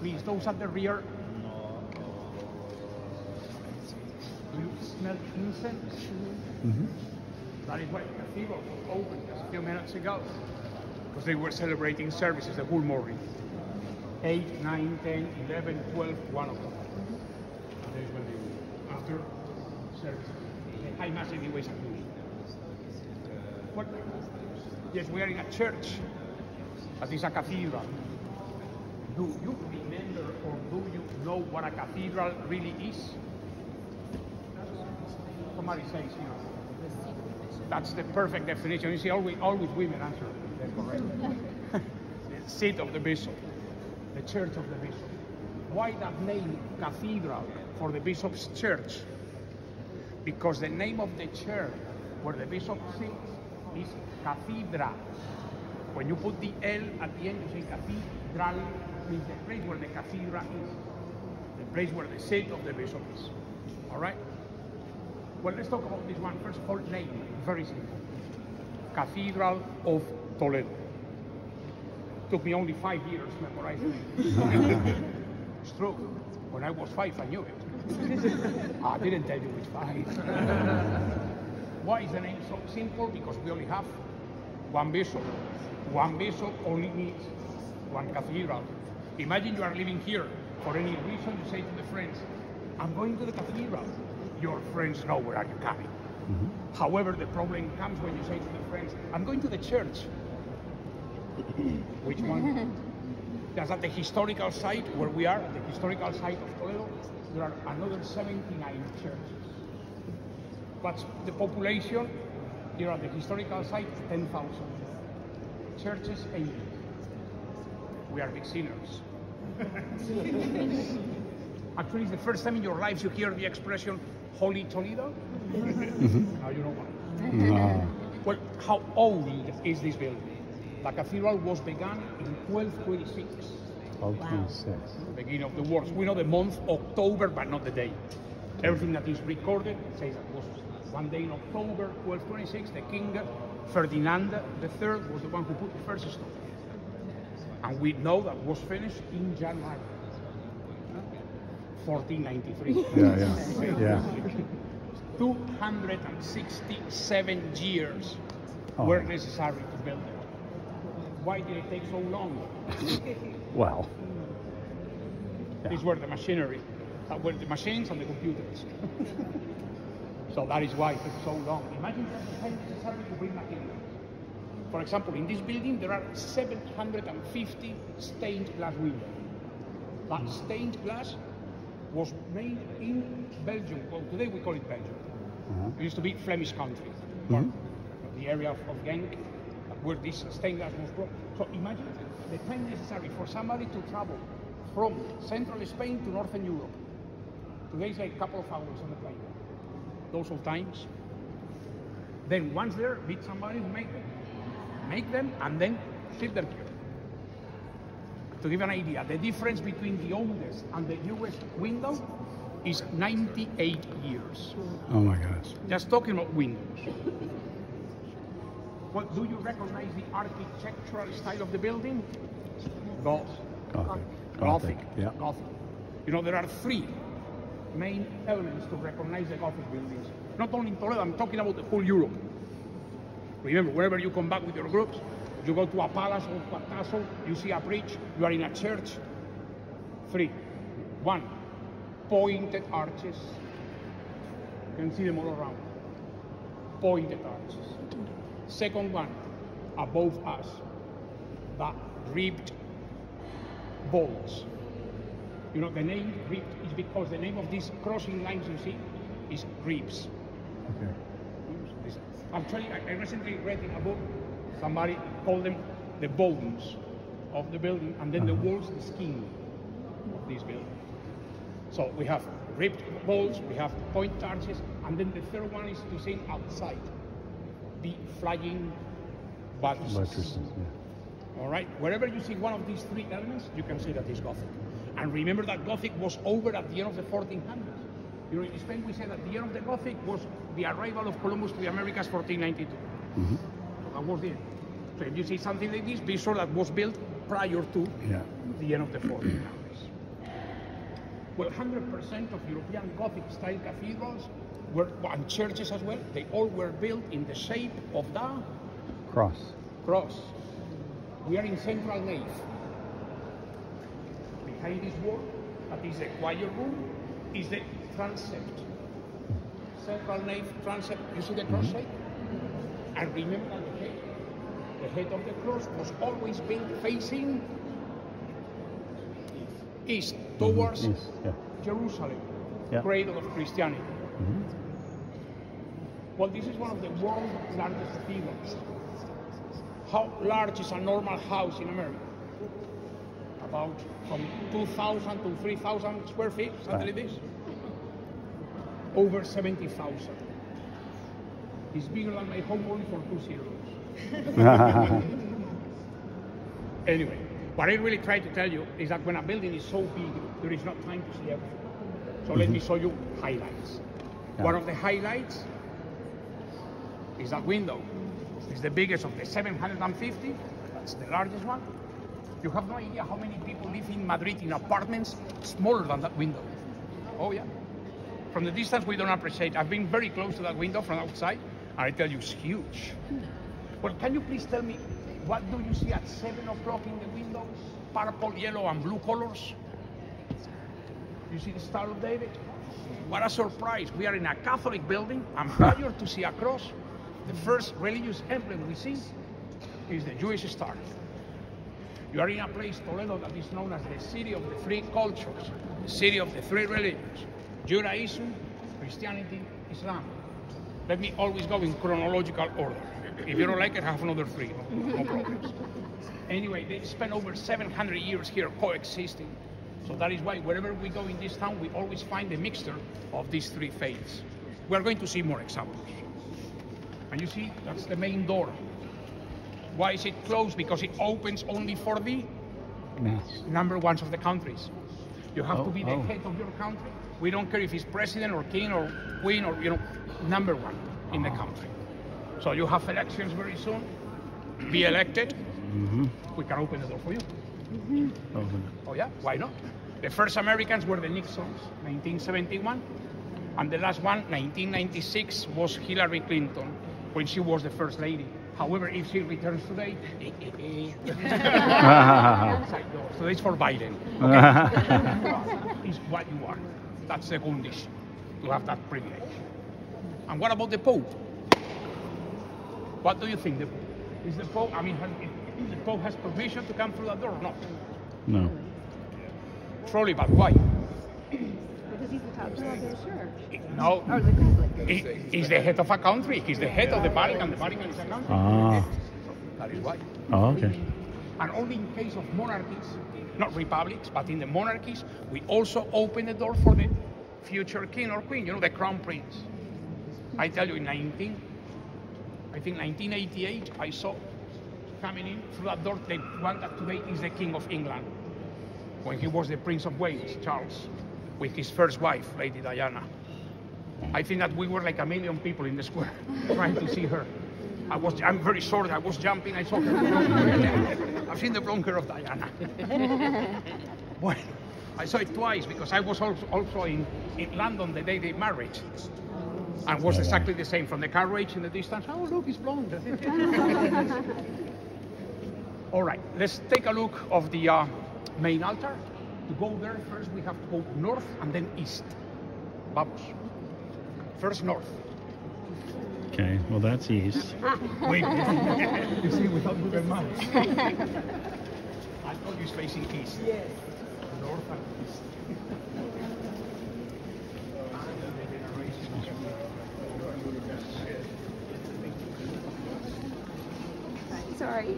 Please, those at the rear. Do you smell incense? Mm-hmm. That is why the cathedral was opened just a few minutes ago. Because they were celebrating services the whole morning. 8, 9, 10, 11, 12, 1 o'clock. And that is when they were after service. The high mass anyways at noon. What? Yes, we are in a church. That is a cathedral. Do you remember or do you know what a cathedral really is? Somebody says, you know, that's the perfect definition. You see, always women answer. That's correct. The seat of the bishop, the church of the bishop. Why that name, Cathedral, for the bishop's church? Because the name of the church where the bishop sits is Cathedral. When you put the L at the end, you say Cathedral, means the place where the cathedral is, the place where the seat of the bishop is. All right? Well, let's talk about this one. First of all, name, very simple. Cathedral of Toledo. Took me only 5 years to memorize it. It's true. When I was 5, I knew it. I didn't tell you which 5. Why is the name so simple? Because we only have one bishop. One bishop only needs one cathedral. Imagine you are living here. For any reason, you say to the friends, I'm going to the cathedral. Your friends know where are you coming. Mm-hmm. However, the problem comes when you say to the friends, I'm going to the church. Which one? That's at the historical site where we are, the historical site of Toledo. There are another 79 churches. But the population here at the historical site is 10,000. Churches, 80. We are big sinners. Actually, it's the first time in your lives you hear the expression Holy Toledo. Mm-hmm. Now you know why. No. Well, how old is this building? The cathedral was begun in 1226. 1226. Wow. Beginning of the works. We know the month October, but not the day. Everything that is recorded says that was one day in October 1226. The king Ferdinand III was the one who put the first stone. And we know that was finished in January 1493. Yeah. 267 years were necessary to build it. Why did it take so long? Well, these were the machinery, were the machines and the computers. So that is why it took so long. Imagine the time necessary to bring material. For example, in this building there are 750 stained glass windows. That stained glass was made in Belgium. Well, today we call it Belgium. It used to be Flemish country, the area of Genk, where this stained glass was brought. So imagine the time necessary for somebody to travel from central Spain to northern Europe. Today is like a couple of hours on the plane. Those old times. Then once there, meet somebody who make them, and then ship them here. To give an idea, the difference between the oldest and the newest window is 98 years. Oh my gosh. Just talking about windows. Well, do you recognize the architectural style of the building? Gothic. Yeah. Gothic. You know, there are 3 main elements to recognize the Gothic buildings. Not only in Toledo, I'm talking about the whole Europe. Remember, wherever you come back with your groups, you go to a palace or to a castle, you see a bridge, you are in a church. 3. 1, pointed arches. You can see them all around. Pointed arches. Second one, above us, the ribbed vaults. You know, the name ribbed is because the name of these crossing lines you see is ribs. Okay. Actually, I recently read in a book, somebody called them the bones of the building, and then the walls, the skin of this building. So we have ribbed walls, we have point arches, and then the third one is to see outside, the flying buttresses. Yeah. All right, wherever you see one of these 3 elements, you can see that it's Gothic. And remember that Gothic was over at the end of the 1400s. You know, in Spain we say that the end of the Gothic was the arrival of Columbus to the Americas 1492. Mm-hmm. So that was it. So if you see something like this, be sure that was built prior to the end of the 1400s. Well, 100% of European Gothic style cathedrals and churches as well, they all were built in the shape of the cross. We are in central nave. Behind this wall, that is the choir room, is the transept. Central nave, transept, you see the cross shape? And remember that the head of the cross was always built facing east, towards Jerusalem, cradle of Christianity. Well, this is one of the world's largest cathedrals. How large is a normal house in America? About from 2,000 to 3,000 square feet, something like this. Over 70,000. It's bigger than my home only for 2 zeros. Anyway, what I really try to tell you is that when a building is so big, there is not time to see everything. So let me show you highlights. One of the highlights is that window. It's the biggest of the 750. That's the largest one. You have no idea how many people live in Madrid in apartments smaller than that window. Oh yeah. From the distance we don't appreciate. I've been very close to that window from outside, and I tell you, it's huge. Well, can you please tell me, what do you see at 7 o'clock in the windows? Purple, yellow, and blue colors. You see the Star of David? What a surprise. We are in a Catholic building, and prior to see a cross, the first religious emblem we see is the Jewish star. You are in a place, Toledo, that is known as the city of the three cultures, the city of the three religions, Judaism, Christianity, Islam. Let me always go in chronological order. If you don't like it, have another 3, no problems. Anyway, they spent over 700 years here coexisting. So that is why wherever we go in this town, we always find a mixture of these 3 faiths. We're going to see more examples. And you see, that's the main door. Why is it closed? Because it opens only for the number ones of the countries. You have to be the head of your country. We don't care if it's president or king or queen or, number one in the country. So you have elections very soon. Be elected. We can open the door for you. Oh yeah, why not? The first Americans were the Nixons, 1971. And the last one, 1996, was Hillary Clinton, when she was the first lady. However, if she returns today, so it's for Biden. Okay? It's what you are. That's the condition, to have that privilege. And what about the Pope? What do you think? Is the Pope, the Pope has permission to come through that door or not? No. Probably, but why? Because he's the top dog of the church. No. Or the Catholic. He's the head of a country. He's the head of the Vatican. The Vatican is a country. That is why. Oh, okay. And only in case of monarchies, not republics, but in the monarchies, we also open the door for the future king or queen, the crown prince. I tell you, in 1988, I saw coming in through that door the one that today is the King of England, when he was the Prince of Wales, Charles, with his first wife, Lady Diana. I think that we were like 1 million people in the square trying to see her. I'm very short, I was jumping, I saw her. I've seen the blonde hair of Diana. Well, I saw it twice because I was also in London the day they married. And was exactly the same from the carriage in the distance. Oh, look, it's blonde. All right, let's take a look of the main altar. To go there, first we have to go north and then east. Vamos. First north. Okay, well that's east. Wait, you see, without moving much. I told you it's facing east. Yes. North and east. Sorry.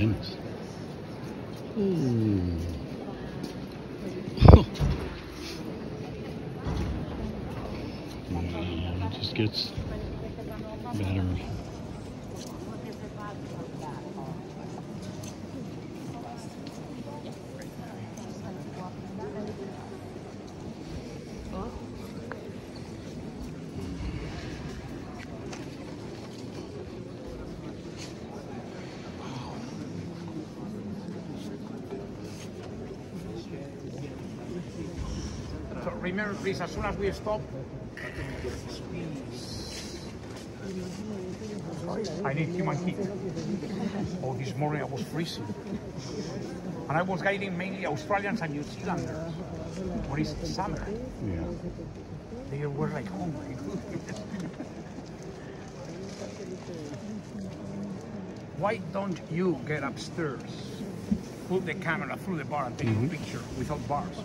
goodness. It just gets better. So remember, please, as soon as we stop, I need human heat. Oh, this morning I was freezing. And I was guiding mainly Australians and New Zealanders. When it's summer, Yeah. they were like, oh my goodness. Why don't you get upstairs, put the camera through the bar and take a picture without bars?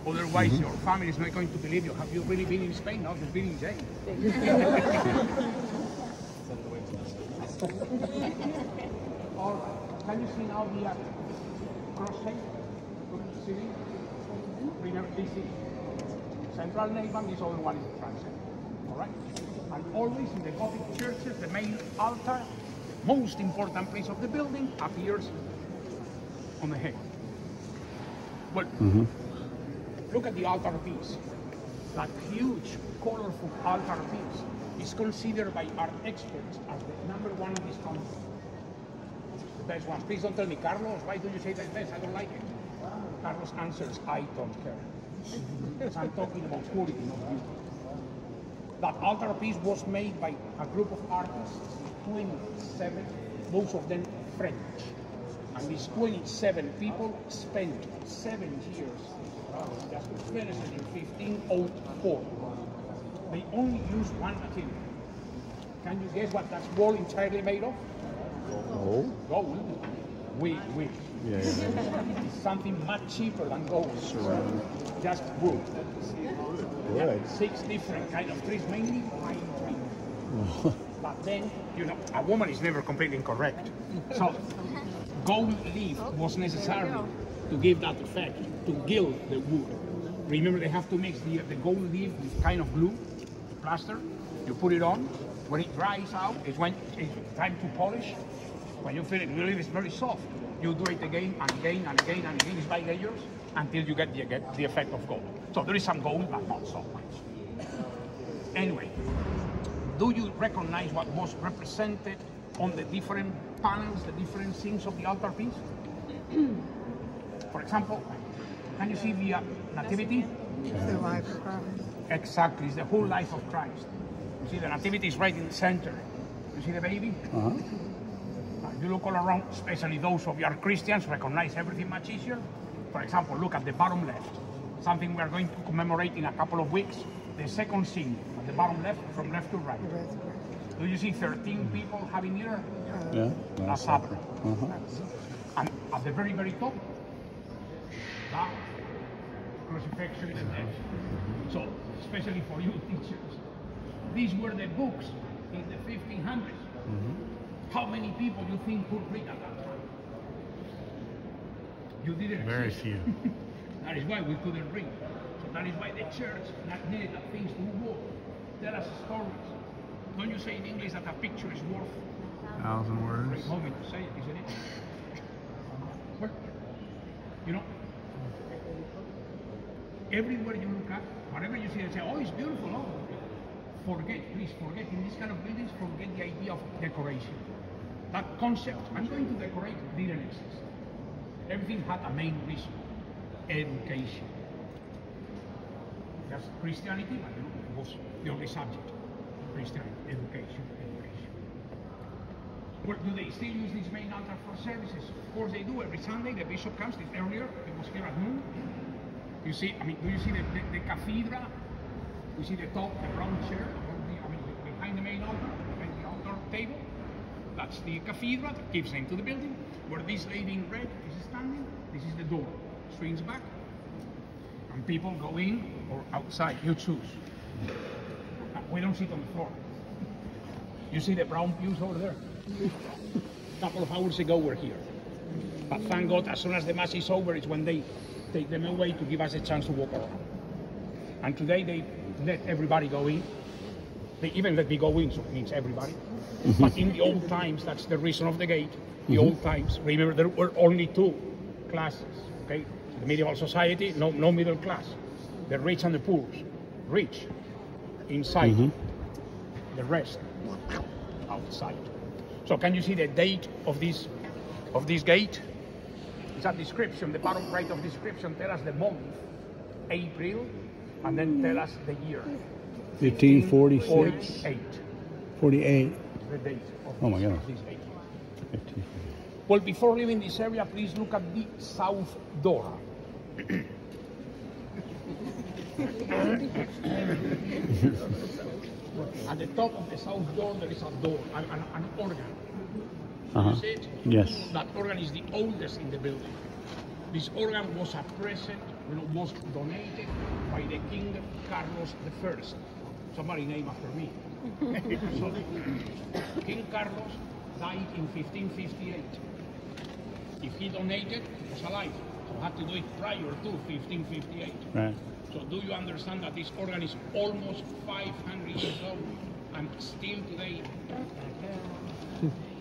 Otherwise, your family is not going to believe you. Have you really been in Spain? No, you've been in jail. All right. Can you see now the cross shape? Remember, this is central nave and this other one is the transept. All right? And always in the Gothic churches, the main altar, the most important place of the building, appears on the head. Well, look at the altar piece. That huge, colorful altar piece is considered by art experts as the #1 in this country. The best one. Please don't tell me, Carlos, why do you say that's best? I don't like it. Carlos answers, I don't care. Because I'm talking about quality, not beauty. That altar piece was made by a group of artists, 27, most of them French. And these 27 people spent 7 years just to finish it in 1504. They only used one material. Can you guess what that wall entirely made of? Gold? Gold. We. Yeah. It's something much cheaper than gold. Just wood. Good. 6 different kind of trees, mainly pine trees. But then, you know, a woman is never completely incorrect. So, gold leaf was necessary to give that effect, to gild the wood. Remember, they have to mix the gold leaf with kind of glue, plaster. You put it on. When it dries out, it's when it's time to polish. When you feel it, the leaf is very soft. You do it again and again and again and again, it's by layers, until you get the effect of gold. So there is some gold, but not so much. Anyway, do you recognize what was represented on the different panels, the different scenes of the altar piece? For example, can you see the nativity? The life of Christ. Exactly, it's the whole life of Christ. You see the nativity is right in the center. You see the baby? You look all around, especially those of you are Christians, recognize everything much easier. For example, look at the bottom left, something we are going to commemorate in a couple of weeks. The second scene at the bottom left, from left to right. Do you see 13 people having dinner? Yeah. Last Supper. And at the very, very top, that crucifixion and death. So, especially for you teachers, these were the books in the 1500s. How many people you think could read at that time? You didn't. Very few. That is why we couldn't read. So that is why the church needed things to work. Tell us stories. Don't you say in English that a picture is worth 1,000 words. great moment to say it, isn't it? But, you know, everywhere you look at, whatever you see, they say, oh, it's beautiful. Oh, please forget. In this kind of buildings, forget the idea of decoration. That concept, I'm going to decorate, didn't exist. Everything had a main reason: education. That's Christianity, but you know, it was the only subject. Christianity, education. Well, do they still use this main altar for services? Of course they do. Every Sunday the bishop comes. Earlier, he was here at noon. You see, I mean, do you see the cathedral? You see the top, the brown chair, behind the main altar, behind the altar table. That's the cathedral that gives name to the building. Where this lady in red is standing, this is the door. Swings back, and people go in or outside. You choose. We don't sit on the floor. You see the brown pews over there? A couple of hours ago we're here. But thank God, as soon as the Mass is over, it's when they take them away to give us a chance to walk around. And today they let everybody go in. They even let me go in, so it means everybody. But in the old times, that's the reason of the gate. The old times, remember, there were only two classes, okay? The medieval society, no middle class. The rich and the poor. Rich, inside. The rest, outside. So can you see the date of this gate? It's a description. The bottom right of description tells us the month, April, and then tell us the year. 1546. 48. The date of Oh my God. this gate. 15. Well, before leaving this area, please look at the south door. At the top of the south door, there is a door, an organ. You see it? Yes. That organ is the oldest in the building. This organ was a present, was donated by the King Carlos I. Somebody named after me. So, King Carlos died in 1558. If he donated, he was alive. So had to do it prior to 1558. Right. So do you understand that this organ is almost 500 years old and still today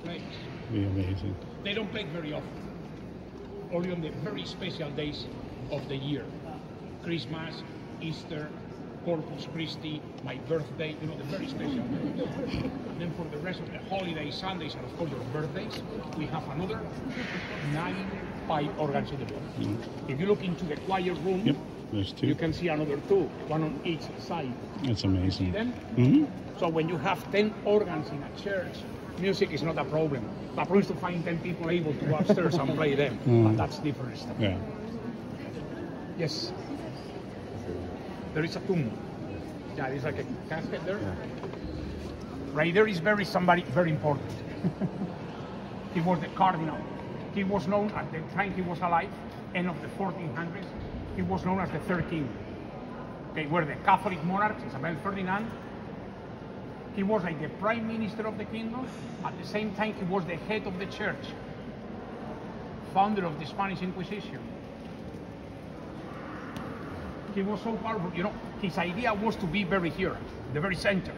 plays? Be amazing. They don't play it very often. Only on the very special days of the year. Christmas, Easter, Corpus Christi, my birthday, the very special days. Then for the rest of the holidays, Sundays, and of course your birthdays, we have another 9 pipe organs in the building. If you look into the choir room, there's 2. you can see another 2, one on each side. That's amazing. See them? So when you have 10 organs in a church, music is not a problem. The problem is to find 10 people able to go upstairs and play them. And that's different stuff. Yeah. Yes. There is a tomb. Yeah, there's like a casket there. Right there is buried somebody very important. He was the cardinal. He was known at the time he was alive, end of the 1400s. He was known as the Third King. Okay, were the Catholic monarchs, Isabel Ferdinand. He was like the prime minister of the kingdom. At the same time, he was the head of the church, founder of the Spanish Inquisition. He was so powerful, his idea was to be buried here, the very center.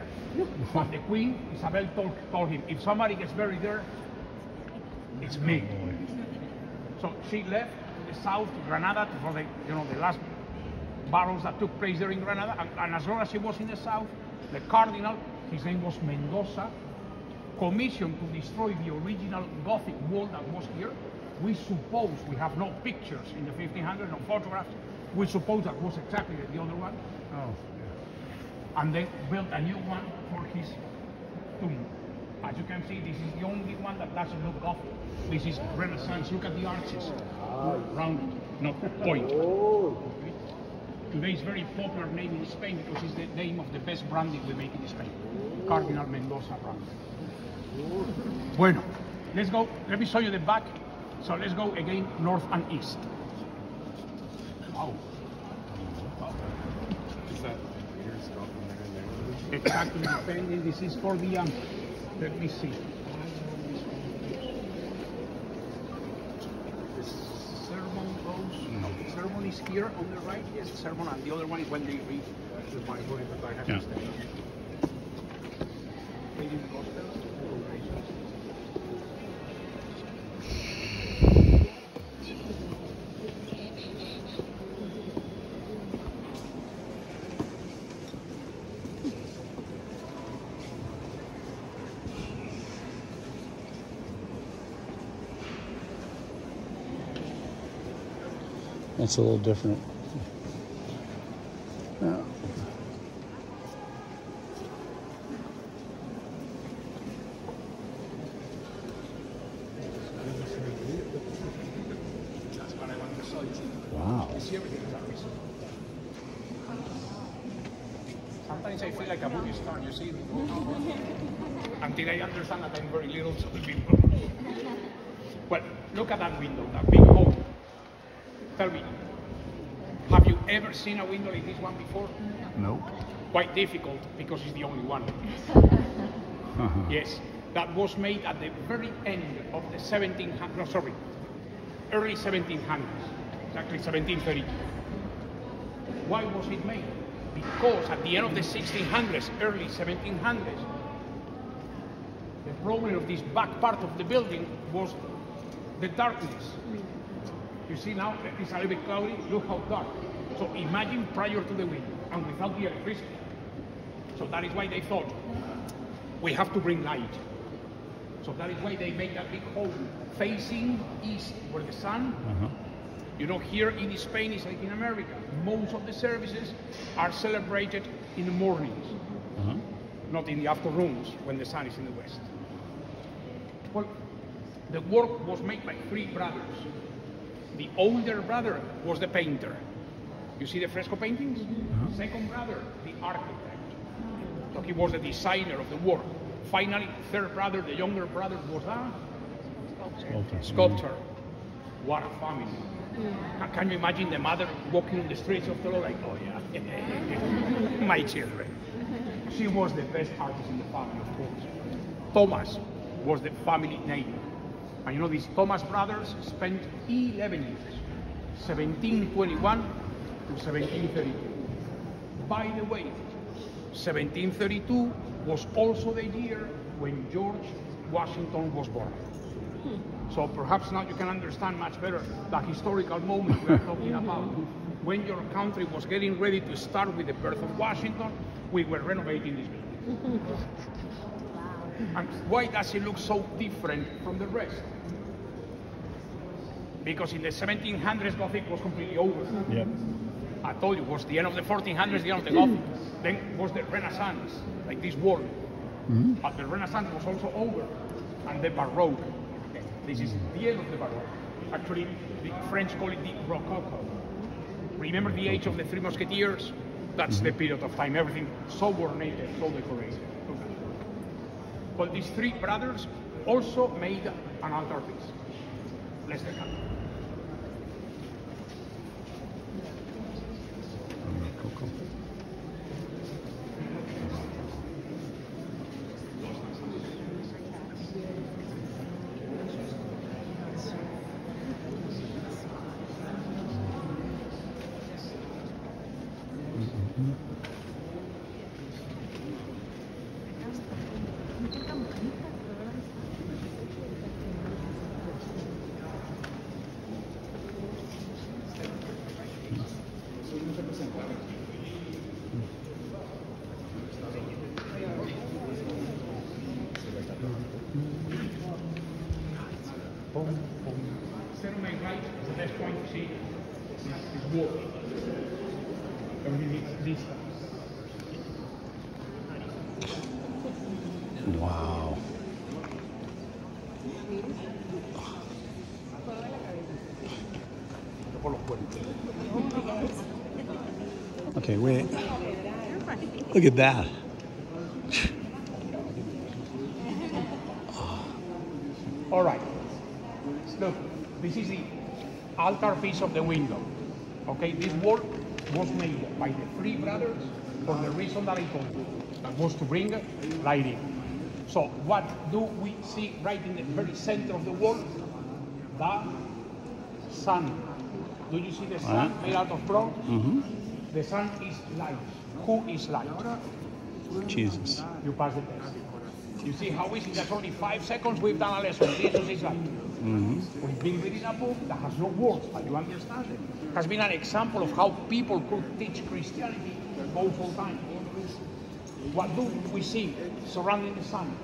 But the Queen, Isabel, told him, if somebody gets buried there, it's me. So she left to the south, to Granada, for the last battles that took place there in Granada. And as long as she was in the south, the cardinal, his name was Mendoza, commissioned to destroy the original Gothic wall that was here. We suppose, we have no pictures in the 1500s, no photographs. We suppose that was exactly the other one. And they built a new one for his tomb. As you can see, this is the only one that doesn't look Gothic. This is Renaissance. Look at the arches. Rounded, not pointed. Today is very popular name in Spain because it's the name of the best brandy we make in Spain. Cardinal Mendoza brandy. Bueno, let's go. Let me show you the back. So let's go again north and east. Wow. Is that your stuff in there? Exactly, depending. This is for the, let me see. The sermon goes, no, the sermon is here on the right, yes, the sermon, and the other one is when they read the Bible in the back. Yeah. Reading the Gospels, the congregations. That's a little different. Yeah. That's what I want to show you. Wow. You see everything is amazing. Sometimes I feel like a movie star, you see? Until I understand that I'm very little to the people. Well, look at that window, that big hole. Tell me, have you ever seen a window like this one before? Nope. Quite difficult because it's the only one. Yes, that was made at the very end of the 1700s, no, sorry, early 1700s, exactly 1732. Why was it made? Because at the end of the 1600s, early 1700s, the problem of this back part of the building was the darkness. You see now, it's a little bit cloudy, look how dark. So imagine prior to the wind and without the electricity. So that is why they thought, we have to bring light. So that is why they make that big hole facing east, where the sun, you know, here in Spain, it's like in America. Most of the services are celebrated in the mornings, not in the afternoons when the sun is in the west. Well, the work was made by three brothers. The older brother was the painter. You see the fresco paintings? Second brother, the architect. So he was the designer of the work. Finally, third brother, the younger brother, was a sculptor. What a family. Can you imagine the mother walking on the streets of Toledo like, oh yeah, my children. She was the best artist in the family, of course. Thomas was the family name. And you know, these Thomas brothers spent 11 years, 1721 to 1732. By the way, 1732 was also the year when George Washington was born. So perhaps now you can understand much better the historical moment we are talking about. When your country was getting ready to start with the birth of Washington, we were renovating this building. And why does it look so different from the rest? Because in the 1700s, Gothic was completely over. Yep. I told you, it was the end of the 1400s, the end of the Gothic. Then was the Renaissance, like this world. But the Renaissance was also over. And the Baroque. This is the end of the Baroque. Actually, the French call it the Rococo. Remember the age of the Three Musketeers? That's the period of time. Everything so ornated, so decorated. But these three brothers also made an altarpiece. Let's take a look. Stand on my right is the best point to see is work. Everything is this. Wow. Okay, wait. Look at that. All right. Look, this is the altarpiece of the window. Okay, this work was made by the three brothers for the reason that I told you. That was to bring lighting. So what do we see right in the very center of the wall? The sun. Do you see the sun made out of bronze? The sun is light. Who is light? Jesus. You pass the test. You see how easy, that's only 5 seconds we've done a lesson. Jesus is light. We've been reading a book that has no words, but you understand it. It has been an example of how people could teach Christianity both all time. What do we see surrounding the sun?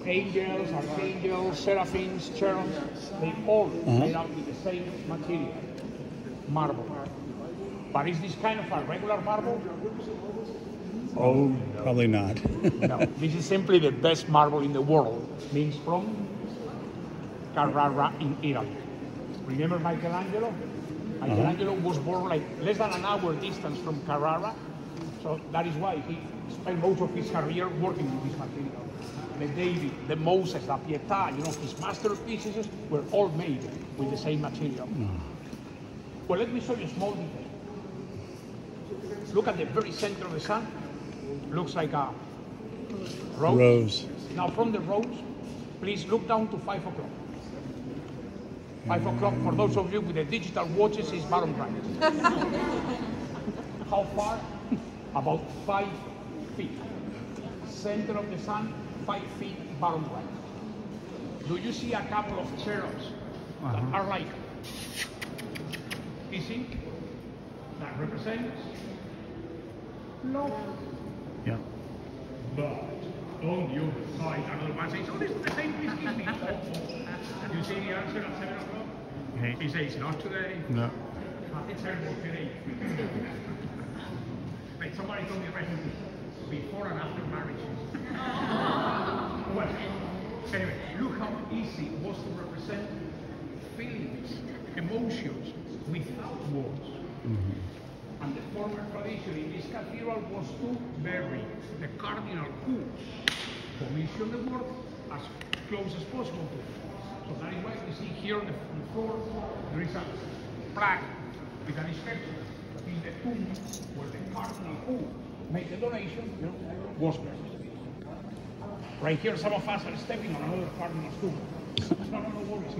Angels, archangels, seraphims, cherubs, they all made out with the same material, marble. But is this kind of a regular marble? Oh, probably not. No, this is simply the best marble in the world. Means from Carrara in Italy. Remember Michelangelo? Michelangelo was born like less than an hour distance from Carrara. So that is why he spent most of his career working with this material. The David, the Moses, the Pietà, you know, his masterpieces were all made with the same material. Well, let me show you a small detail. Look at the very center of the sun. Looks like a rose. Now from the rose, please look down to 5 o'clock. 5 o'clock, for those of you with the digital watches, is bottom right. How far? About 5 feet. Center of the sun, 5 feet bottom right. Do you see a couple of cherubs that are like kissing? That represents love. Yeah. But on the other side, another man says, oh, this is the same place kiss me. You see the answer at 7 o'clock? Okay. He says, not today. No. It's terrible today. Like somebody told me recently, before and after marriage. Well, anyway, look how easy it was to represent feelings, emotions without words. And the former tradition in this cathedral was to bury the cardinal who commissioned the work as close as possible to it. So that is why you see here on the floor there is a plaque with an inscription in the tomb where the cardinal who made the donation was buried. Right here, some of us are stepping on another cardinal's tomb. No worries.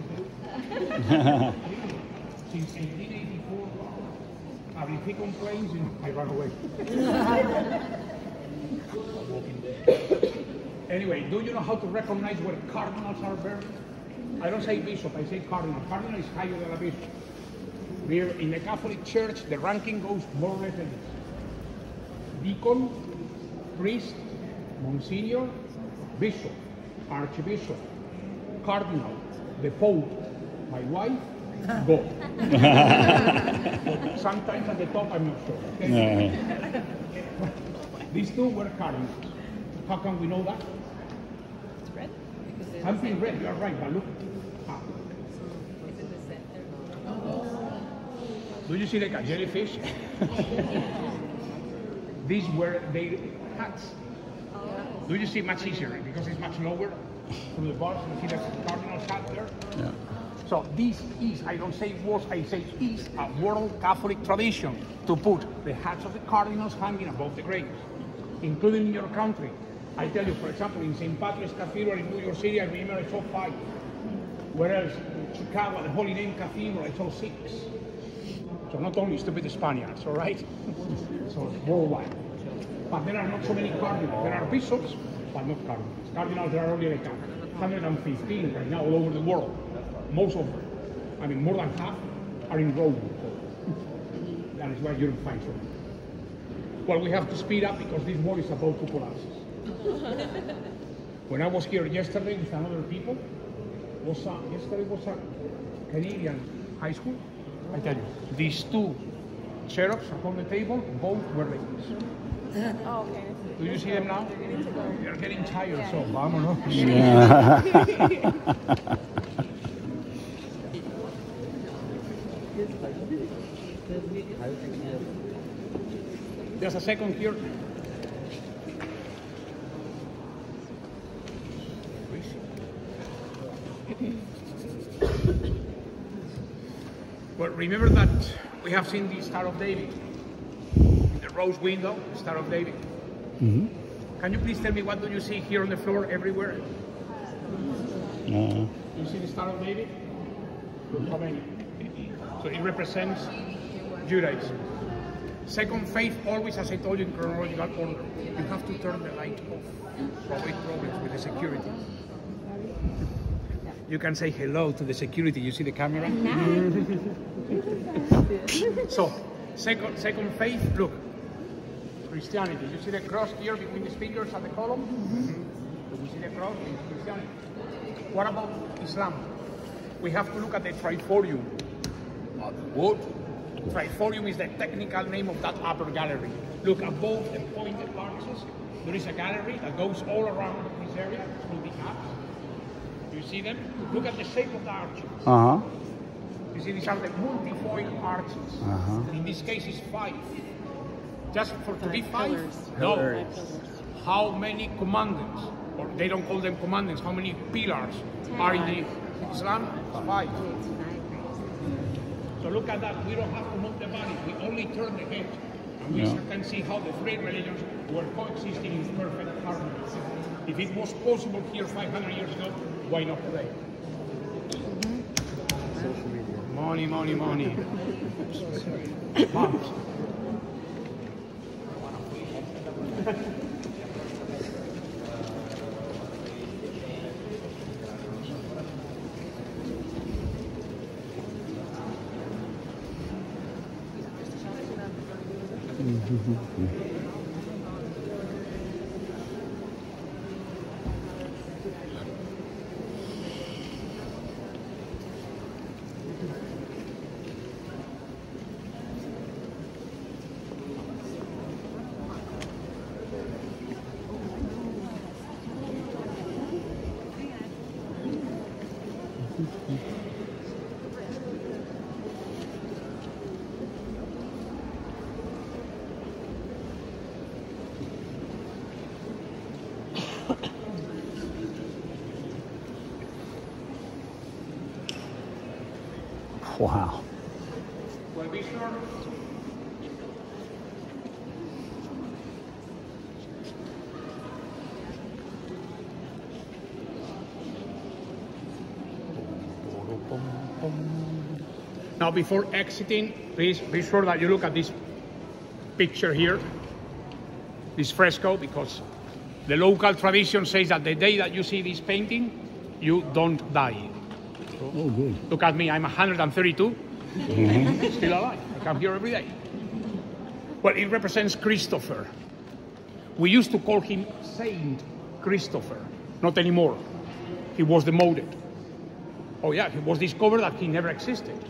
Since 1884, and if he complains, I run away. Anyway, do you know how to recognize where cardinals are buried? I don't say bishop, I say cardinal. Cardinal is higher than a bishop. We're in the Catholic Church, the ranking goes more or less like this. Deacon, priest, Monsignor, bishop, archbishop, cardinal, the Pope, my wife, God. But sometimes at the top, I'm not sure. Okay? These two were cardinals. How can we know that? It's red. Something red, you are right, but look. Do you see like a jellyfish? These were their hats. Do you see much easier because it's much lower from the bars? You see the cardinal's hat there? Yeah. So this is, I don't say was, I say is a world Catholic tradition to put the hats of the cardinals hanging above the graves, including in your country. I tell you, for example, in St. Patrick's Cathedral in New York City, I remember I saw 5. Whereas in Chicago, the Holy Name Cathedral, I saw 6. So not only stupid Spaniards, all right? So worldwide. But there are not so many cardinals. There are bishops, but not cardinals. Cardinals, there are only like 115 right now all over the world. Most of them, I mean more than half, are in Rome. That is why you don't find so many. Well, we have to speed up because this war is about to collapse. When I was here yesterday with another people, yesterday was a Canadian high school. I tell you, these 2 cherubs upon the table, both were like this. Oh, okay. Do you see them now? They're getting tired, so vámonos. There's a second here. Well, remember that we have seen the Star of David in the rose window, the Star of David. Can you please tell me what do you see here on the floor everywhere? You see the Star of David? How many? So it represents Judaism. Second faith, always, as I told you, in chronological order. You have to turn the light off to avoid problems with the security. You can say hello to the security. You see the camera? So, second faith, look. Christianity. You see the cross here between the speakers and the column? You see the cross in Christianity. What about Islam? We have to look at the triforium. What? Triforium is the technical name of that upper gallery. Look, above the pointed arches, there is a gallery that goes all around this area through the arcs. You see them? Look at the shape of the arches. You see, these are the multifoil arches. In this case, it's 5. Just for to be 5? No. How many commandments? Or they don't call them commandments. How many pillars are in the Islam? 5. So look at that. We don't have to move the body. We only turn the head. And we can see how the 3 religions were coexisting in perfect harmony. If it was possible here 500 years ago, why not today? Money, money, money. Vamos. Wow. Well, be sure. Now, before exiting, please be sure that you look at this picture here, this fresco, because the local tradition says that the day that you see this painting, you don't die. Oh, good. Look at me, I'm 132, still alive. I come here every day. Well, it represents Christopher. We used to call him Saint Christopher, not anymore. He was demoted. Oh yeah, it was discovered that he never existed.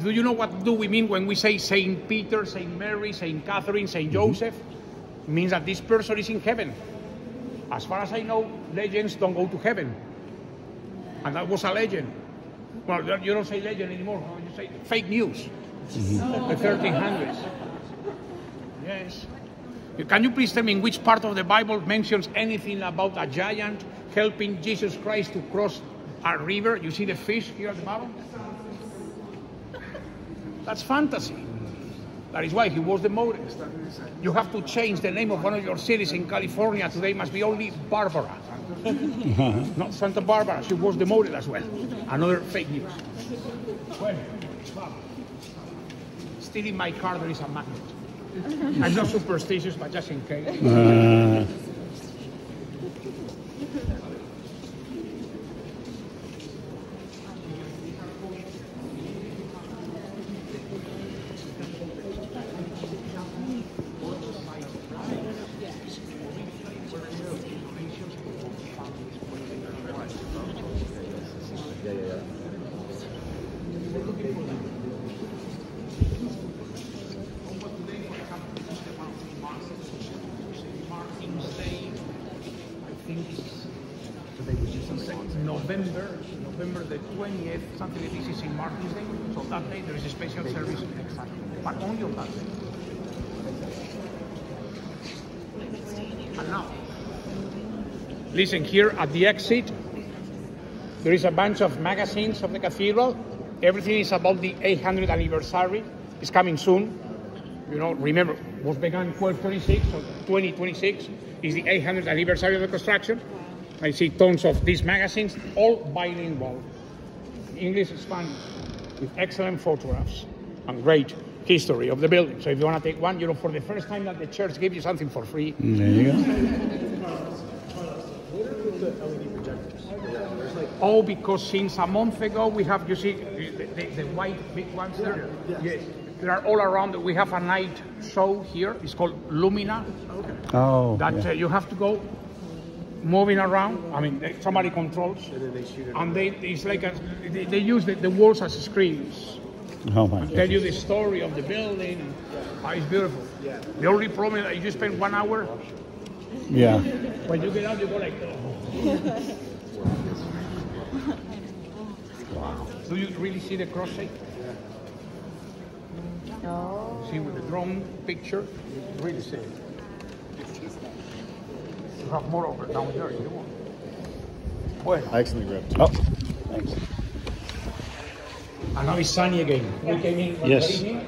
Do you know what do we mean when we say Saint Peter, Saint Mary, Saint Catherine, Saint Joseph? It means that this person is in heaven. As far as I know, legends don't go to heaven. And that was a legend. Well, you don't say legend anymore. You say fake news. The 1300s. Yes. Can you please tell me in which part of the Bible mentions anything about a giant helping Jesus Christ to cross a river? You see the fish here at the bottom? That's fantasy. That is why he was demoted. You have to change the name of one of your cities in California. Today must be only Barbara. Not Santa Barbara. She was demoted as well. Another fake news. Well, still in my car there is a magnet. I'm not superstitious, but just in case. November the 20th, something like this is in Martin's Day. So that day there is a special service, exactly, but only on that day. And now, listen, here at the exit, there is a bunch of magazines of the cathedral. Everything is about the 800th anniversary. It's coming soon. You know, remember, it was begun in 1236, so 2026 is the 800th anniversary of the construction. I see tons of these magazines, all bilingual, English and Spanish, with excellent photographs and great history of the building. So if you want to take one, you know, for the first time that the church gives you something for free. There you go. Oh, because since a month ago we have, you see, the white big ones there? Yes. They are all around. We have a night show here. It's called Lumina. Oh, that you have to go moving around. I mean, somebody controls, and it's like they use the walls as screens. Oh my! Tell you the story of the building. It's beautiful. Yeah. The only problem is that if you spend 1 hour, yeah. When you get out, you go like, Wow. Do you really see the cross shape? Oh. See with the drone picture, you really see it. You have more over down there if you want. Well, I accidentally grabbed. Oh, thanks. and now it's sunny again. We came in Yes. evening.